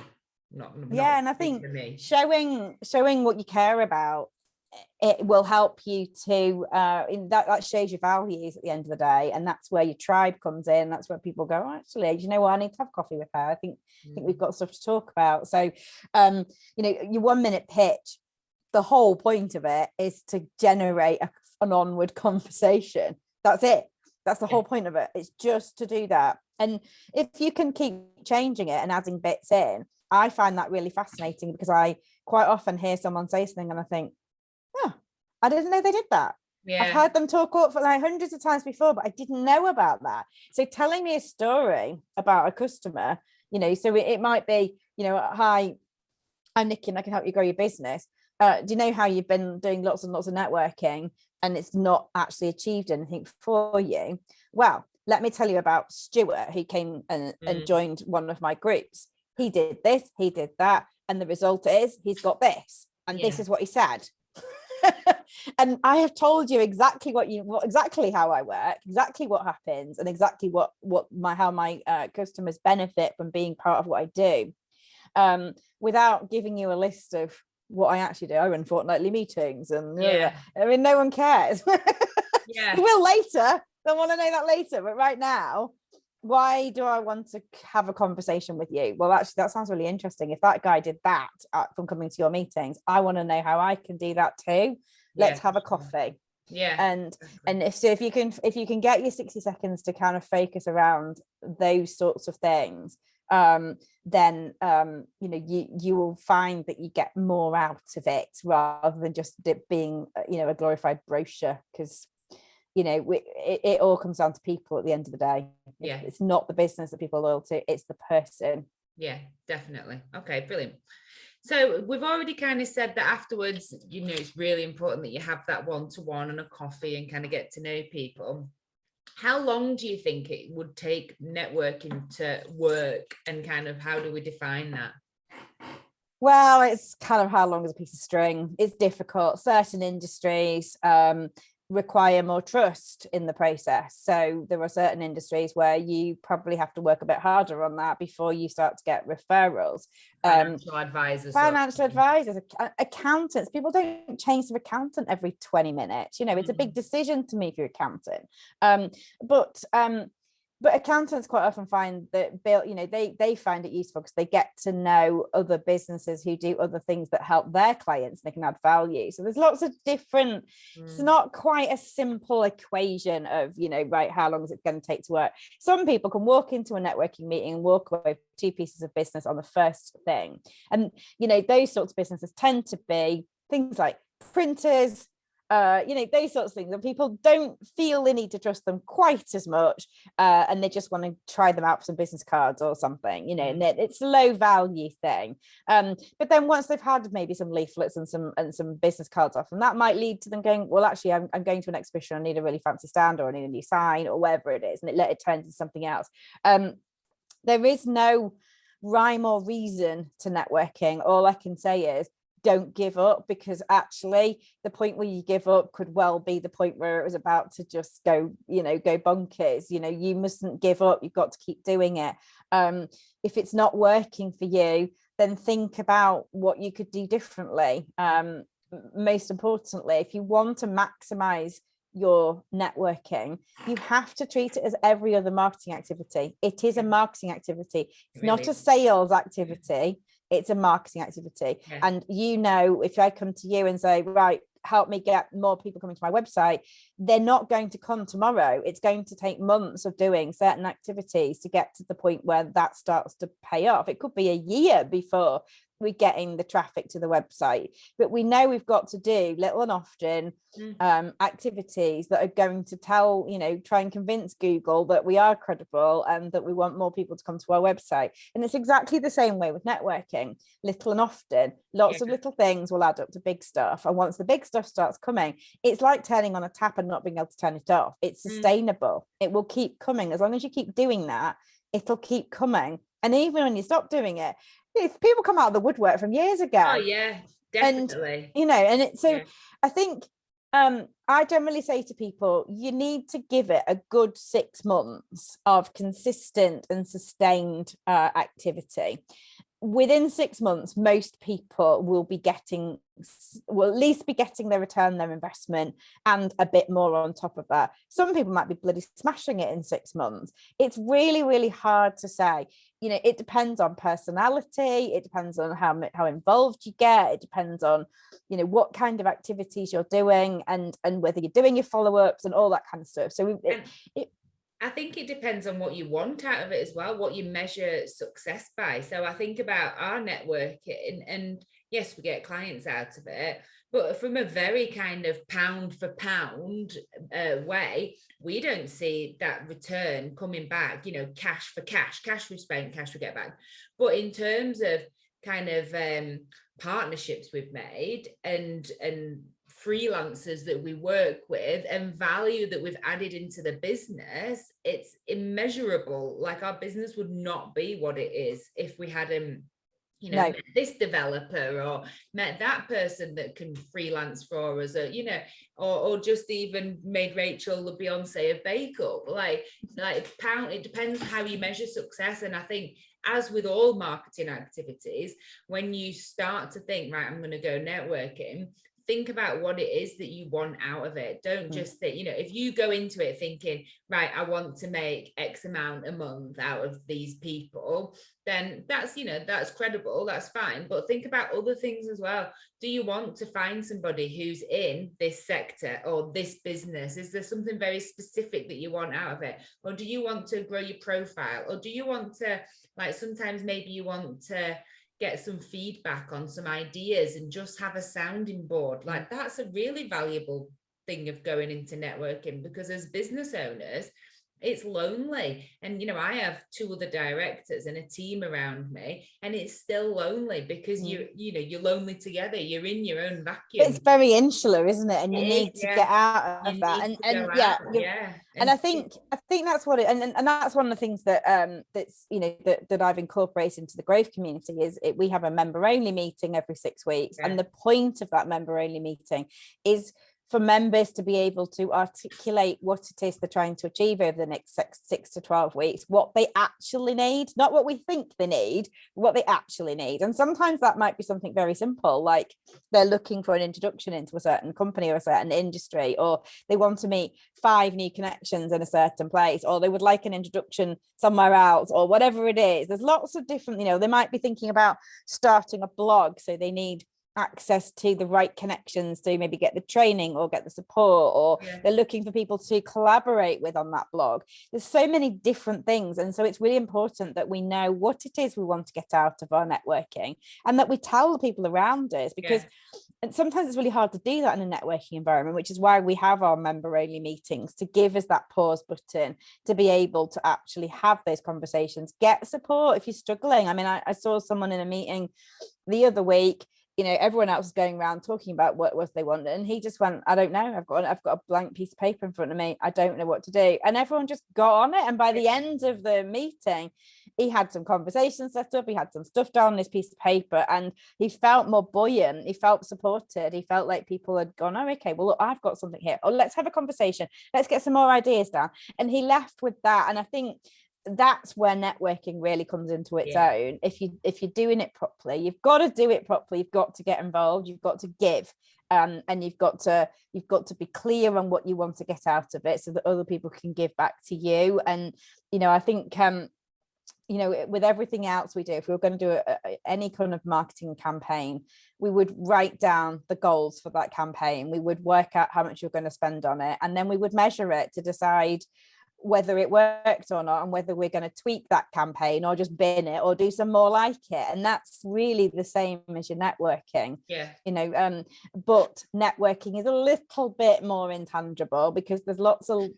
And I think showing what you care about, it will help you to that shows your values at the end of the day, and that's where your tribe comes in. That's where people go, oh, actually, you know what, I need to have coffee with her. I think we've got stuff to talk about. So your 1 minute pitch, the whole point of it is to generate an onward conversation. That's it. That's the whole point of it. It's just to do that. And if you can keep changing it and adding bits in, I find that really fascinating, because I quite often hear someone say something and I think, oh, I didn't know they did that. Yeah. I've heard them talk up for like hundreds of times before, but I didn't know about that. So telling me a story about a customer, so it might be, hi, I'm Nikki and I can help you grow your business. Do you know how you've been doing lots and lots of networking and it's not actually achieved anything for you? Well, let me tell you about Stuart, who came and joined one of my groups. He did this, he did that, and the result is he's got this, and this is what he said. And I have told you exactly exactly how I work, exactly what happens, and exactly how my customers benefit from being part of what I do, without giving you a list of what I actually do. I run fortnightly meetings, and I mean, no one cares. They will later. They'll want to know that later, but right now, why do I want to have a conversation with you? Well, actually, that sounds really interesting. If that guy did that from coming to your meetings, I want to know how I can do that too. Let's have a coffee. Yeah. And if you can get your 60 seconds to kind of focus around those sorts of things, then you will find that you get more out of it, rather than just it being a glorified brochure, because it all comes down to people at the end of the day. It's not the business that people are loyal to, it's the person. Yeah, definitely. Okay, brilliant. So we've already kind of said that afterwards, it's really important that you have that one-to-one and a coffee and kind of get to know people. How long do you think it would take networking to work, and kind of how do we define that? Well, it's kind of how long is a piece of string. It's difficult. Certain industries require more trust in the process. So there are certain industries where you probably have to work a bit harder on that before you start to get referrals. Financial advisors, accountants. People don't change their accountant every 20 minutes. It's a big decision to move your accountant. But accountants quite often find that they find it useful because they get to know other businesses who do other things that help their clients, and they can add value. So there's lots of different, it's not quite a simple equation of, right, how long is it going to take to work? Some people can walk into a networking meeting and walk away with 2 pieces of business on the first thing. And, those sorts of businesses tend to be things like printers, those sorts of things, and people don't feel they need to trust them quite as much, and they just want to try them out for some business cards or something, and it's a low value thing. But then once they've had maybe some leaflets and some business cards off, and that might lead to them going, well, actually, I'm going to an exhibition, I need a really fancy stand, or I need a new sign, or whatever it is, and it turns into something else. There is no rhyme or reason to networking. All I can say is, don't give up, because actually the point where you give up could well be the point where it was about to just go bonkers. You mustn't give up. You've got to keep doing it. If it's not working for you, then think about what you could do differently. Most importantly, if you want to maximize your networking, you have to treat it as every other marketing activity. It is a marketing activity. It's not a sales activity. It's a marketing activity. Yeah. And if I come to you and say, right, help me get more people coming to my website, they're not going to come tomorrow. It's going to take months of doing certain activities to get to the point where that starts to pay off. It could be a year before we're getting the traffic to the website, but we know we've got to do little and often activities that are going to try and convince Google that we are credible and that we want more people to come to our website. And it's exactly the same way with networking. Little and often, lots of little things will add up to big stuff, and once the big stuff starts coming, it's like turning on a tap and not being able to turn it off. It's sustainable. It will keep coming. As long as you keep doing that, it'll keep coming. And even when you stop doing it, if people come out of the woodwork from years ago. Oh yeah, definitely. I think I generally say to people, you need to give it a good 6 months of consistent and sustained activity. Within 6 months, most people will at least be getting their return on their investment and a bit more on top of that. Some people might be bloody smashing it in 6 months. It's really, really hard to say. It depends on personality. It depends on how involved you get. It depends on, what kind of activities you're doing and whether you're doing your follow-ups and all that kind of stuff. So I think it depends on what you want out of it as well, what you measure success by. So I think about our networking, and yes, we get clients out of it, but from a very kind of pound for pound way, we don't see that return coming back, cash for cash we spend, cash we get back. But in terms of kind of partnerships we've made and freelancers that we work with and value that we've added into the business, it's immeasurable. Like, our business would not be what it is if we hadn't met this developer or met that person that can freelance for us, or just even made Rachel the Beyonce of Bake Up. It depends how you measure success. And I think, as with all marketing activities, when you start to think, right, I'm going to go networking, think about what it is that you want out of it. Don't just think, if you go into it thinking, right, I want to make X amount a month out of these people, then that's credible, that's fine. But think about other things as well. Do you want to find somebody who's in this sector or this business? Is there something very specific that you want out of it? Or do you want to grow your profile? Or do you want to, sometimes maybe you want to get some feedback on some ideas and just have a sounding board? That's a really valuable thing of going into networking, because as business owners, it's lonely. And I have 2 other directors and a team around me, and it's still lonely because you're lonely together. You're in your own vacuum. It's very insular, isn't it? And you need to get out of that. And I think that's what it, and that's one of the things that that I've incorporated into the growth community is we have a member only meeting every 6 weeks. And the point of that member only meeting is for members to be able to articulate what it is they're trying to achieve over the next 6 to 12 weeks, what they actually need, not what we think they need, what they actually need. And sometimes that might be something very simple, like they're looking for an introduction into a certain company or a certain industry, or they want to meet 5 new connections in a certain place, or they would like an introduction somewhere else, or whatever it is. There's lots of different, they might be thinking about starting a blog, so they need access to the right connections to maybe get the training or get the support, or they're looking for people to collaborate with on that blog. There's so many different things, and so it's really important that we know what it is we want to get out of our networking, and that we tell the people around us, because And sometimes it's really hard to do that in a networking environment, which is why we have our member only meetings, to give us that pause button to be able to actually have those conversations, get support if you're struggling. I mean, I saw someone in a meeting the other week, you know, everyone else was going around talking about what it was they wanted, and he just went, I don't know, I've got a blank piece of paper in front of me, I don't know what to do. And everyone just got on it, and by the end of the meeting he had some conversations set up, he had some stuff down on his piece of paper, and he felt more buoyant, he felt supported, he felt like people had gone, oh, okay, well, look, I've got something here, or let's have a conversation, let's get some more ideas down. And he left with that. And I think that's where networking really comes into its own. If you're doing it properly, you've got to do it properly, you've got to get involved, you've got to give, and you've got to be clear on what you want to get out of it so that other people can give back to you. And you know, I think you know, with everything else we do, if we were going to do any kind of marketing campaign, we would write down the goals for that campaign, we would work out how much you're going to spend on it, and then we would measure it to decide whether it worked or not, and whether we're going to tweak that campaign or just bin it or do some more like it. And that's really the same as your networking. You know, but networking is a little bit more intangible because there's lots of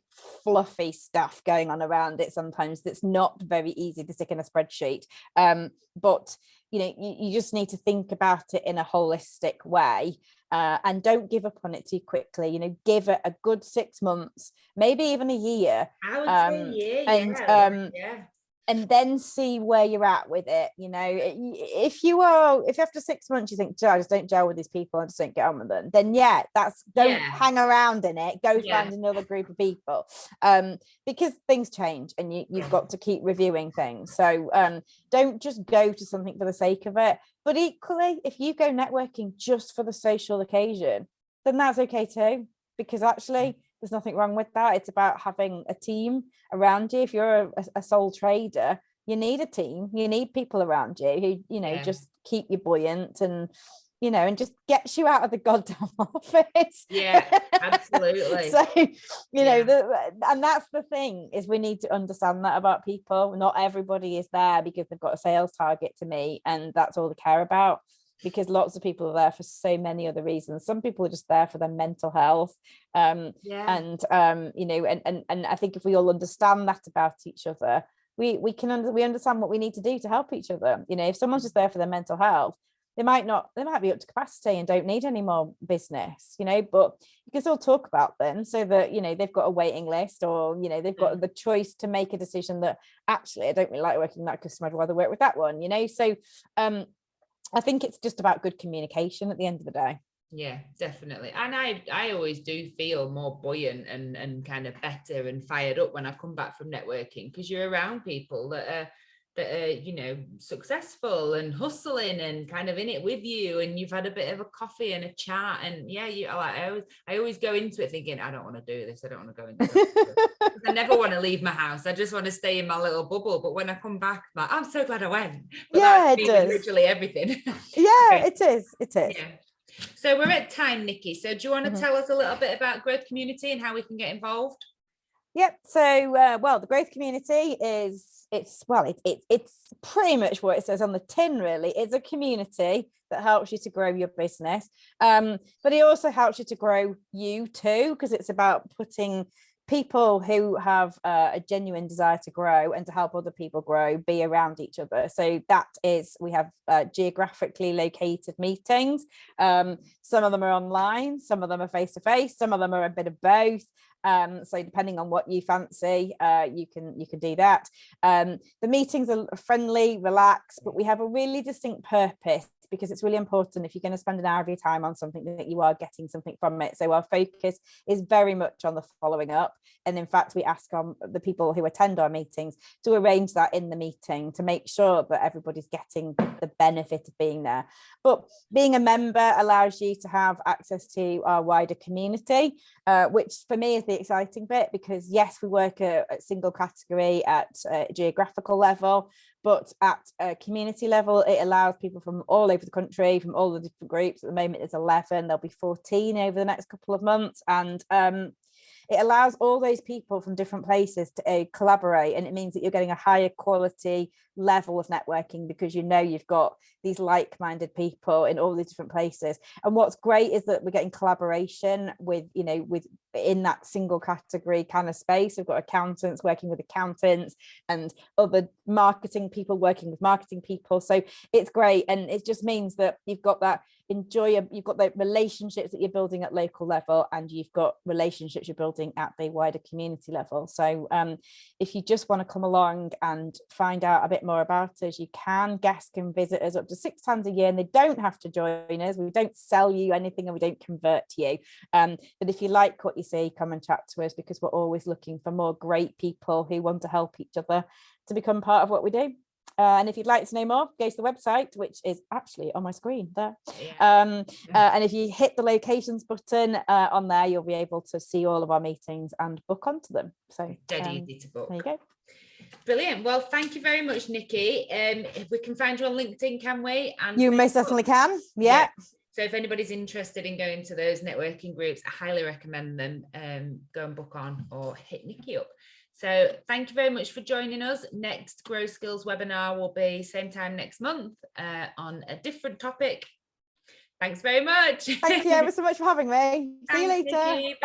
fluffy stuff going on around it sometimes that's not very easy to stick in a spreadsheet, but you know, you just need to think about it in a holistic way. And don't give up on it too quickly. You know, give it a good 6 months, maybe even a year. I would say a year, and then see where you're at with it. You know, if after 6 months you think, I just don't gel with these people, I just don't get on with them, then don't hang around in it, go find another group of people, because things change and you've got to keep reviewing things. So don't just go to something for the sake of it. But equally, if you go networking just for the social occasion, then that's okay too, because actually there's nothing wrong with that. It's about having a team around you. If you're a sole trader, you need a team, you need people around you who, you know, just keep you buoyant and, you know, and just gets you out of the goddamn office. Absolutely. So, you know, and that's the thing, is we need to understand that about people. Not everybody is there because they've got a sales target to meet and that's all they care about, because lots of people are there for so many other reasons. Some people are just there for their mental health, and you know, and I think if we all understand that about each other, we understand what we need to do to help each other. You know, if someone's just there for their mental health, they might be up to capacity and don't need any more business, you know, but you can still talk about them so that, you know, they've got a waiting list, or, you know, they've got the choice to make a decision that actually, I don't really like working with that customer, I'd rather work with that one, you know. So I think it's just about good communication at the end of the day. Yeah, definitely. And I always do feel more buoyant and kind of better and fired up when I come back from networking, because you're around people that are, you know, successful and hustling and kind of in it with you, and you've had a bit of a coffee and a chat, and I always go into it thinking, I don't want to do this, I don't want to go into this. I never want to leave my house, I just want to stay in my little bubble. But when I come back, I'm like, I'm so glad I went. But it does literally everything. It is So we're at time, Nikki, so do you want to tell us a little bit about Growth Community and how we can get involved? Yep. So, well, the Growth Community it's pretty much what it says on the tin, really. It's a community that helps you to grow your business, but it also helps you to grow you too, because it's about putting people who have a genuine desire to grow and to help other people grow be around each other. So we have geographically located meetings. Some of them are online, some of them are face-to-face, some of them are a bit of both. So depending on what you fancy, you can do that. The meetings are friendly, relaxed, but we have a really distinct purpose, because it's really important, if you're going to spend an hour of your time on something, that you are getting something from it. So our focus is very much on the following up. And in fact, we ask the people who attend our meetings to arrange that in the meeting to make sure that everybody's getting the benefit of being there. But being a member allows you to have access to our wider community, which for me is the exciting bit, because yes, we work at single category at a geographical level, but at a community level, it allows people from all over the country, from all the different groups. At the moment, there's 11. There'll be 14 over the next couple of months. And it allows all those people from different places to collaborate, and it means that you're getting a higher quality level of networking, because you know you've got these like-minded people in all these different places. And what's great is that we're getting collaboration with, you know, with in that single category kind of space. We've got accountants working with accountants and other marketing people working with marketing people. So it's great, and it just means that you've got that you've got the relationships that you're building at local level, and you've got relationships you're building at the wider community level. So if you just want to come along and find out a bit more about us, you can. Guests can visit us up to 6 times a year, and they don't have to join us. We don't sell you anything, and we don't convert you, but if you like what you see, come and chat to us, because we're always looking for more great people who want to help each other to become part of what we do. And if you'd like to know more, go to the website, which is actually on my screen there. And if you hit the locations button on there, you'll be able to see all of our meetings and book onto them. So dead easy to book. There you go. Brilliant. Well, thank you very much, Nikki. If we can find you on LinkedIn, can we? And you most definitely can. Yeah. So if anybody's interested in going to those networking groups, I highly recommend them. Go and book on or hit Nikki up. So thank you very much for joining us. Next Grow Skills webinar will be same time next month on a different topic. Thanks very much. Thank you ever so much for having me. See you later. Nikki.